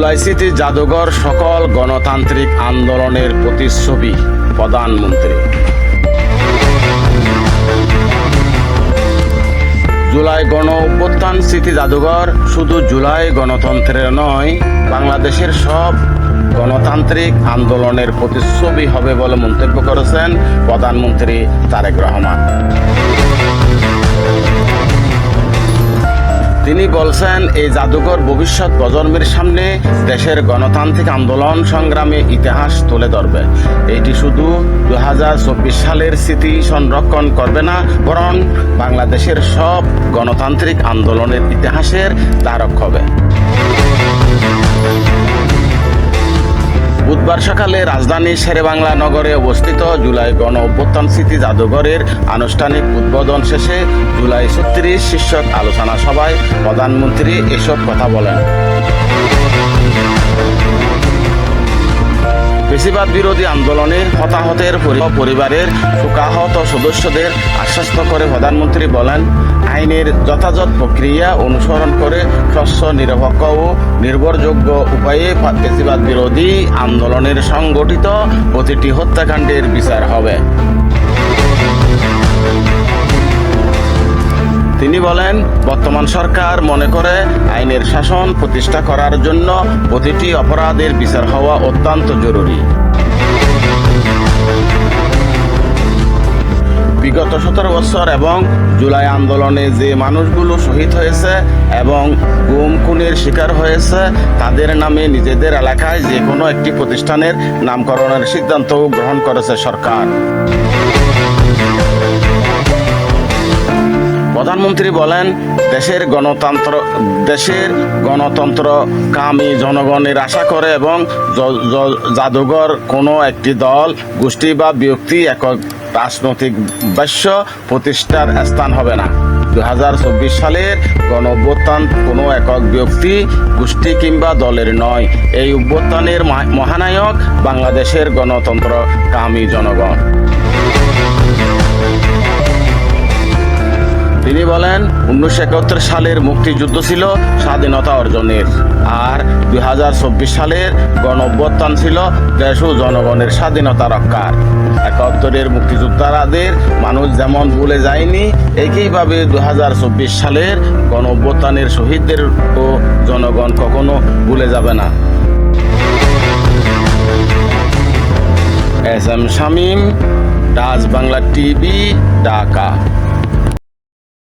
জুলাই স্মৃতি জাদুঘর সকল গণতান্ত্রিক আন্দোলনের প্রতিচ্ছবি। প্রধানমন্ত্রী। জুলাই গণ অভ্যুত্থান স্মৃতি জাদুঘর শুধু জুলাই গণতন্ত্রের নয়, বাংলাদেশের সব গণতান্ত্রিক আন্দোলনের প্রতিচ্ছবি হবে বলে মন্তব্য করেছেন প্রধানমন্ত্রী তারেক রহমান। তিনি বলছেন, এই জাদুঘর ভবিষ্যৎ প্রজন্মের সামনে দেশের গণতান্ত্রিক আন্দোলন সংগ্রামে ইতিহাস তুলে ধরবে। এটি শুধু 2024 সালের স্মৃতি সংরক্ষণ করবে না, বরং বাংলাদেশের সব গণতান্ত্রিক আন্দোলনের ইতিহাসের ধারক হবে। বুধবার সকালে রাজধানীর শেরেবাংলা নগরে অবস্থিত জুলাই গণ অভ্যুত্থান স্মৃতি জাদুঘরের আনুষ্ঠানিক উদ্বোধন শেষে জুলাই 36 শীর্ষক আলোচনা সভায় প্রধানমন্ত্রী এসব কথা বলেন। ফ্যাসিবাদ বিরোধী আন্দোলনে হতাহতের পরিবারের শোকাহত সদস্যদের আশ্বস্ত করে প্রধানমন্ত্রী বলেন, আইনের যথাযথ প্রক্রিয়া অনুসরণ করে স্বচ্ছ, নিরপেক্ষ ও নির্ভরযোগ্য উপায়ে ফ্যাসিবাদ বিরোধী আন্দোলনের সংগঠিত প্রতিটি হত্যাকাণ্ডের বিচার হবে। তিনি বলেন, বর্তমান সরকার মনে করে আইনের শাসন প্রতিষ্ঠা করার জন্য প্রতিটি অপরাধের বিচার হওয়া অত্যন্ত জরুরি। বিগত 17 বছর এবং জুলাই আন্দোলনে যে মানুষগুলো শহীদ হয়েছে এবং গুম খুনের শিকার হয়েছে, তাদের নামে নিজেদের এলাকায় যে কোনো একটি প্রতিষ্ঠানের নামকরণের সিদ্ধান্তও গ্রহণ করেছে সরকার। প্রধানমন্ত্রী বলেন, দেশের গণতন্ত্রকামী জনগণের আশা করে এবং জাদুঘর কোনো একটি দল, গোষ্ঠী বা ব্যক্তি একক রাজনৈতিক বাস্য প্রতিষ্ঠার স্থান হবে না। 2024 সালের গণ অভ্যুত্থান কোনো একক ব্যক্তি, গোষ্ঠী কিংবা দলের নয়। এই অভ্যুত্থানের মহানায়ক বাংলাদেশের গণতন্ত্রকামী জনগণ। তিনি বলেন, 1971 সালের মুক্তিযুদ্ধ ছিল স্বাধীনতা অর্জনের, আর 2024 সালের গণ অভ্যুত্থান ছিল দেশ ও জনগণের স্বাধীনতা রক্ষার। 71-এর মুক্তিযোদ্ধাদের মানুষ যেমন ভুলে যায়নি, একইভাবে 2024 সালের গণ অভ্যুত্থানের শহীদদের ও জনগণ কখনো ভুলে যাবে না। S M Shamim, Dutch Bangla TV, Dhaka.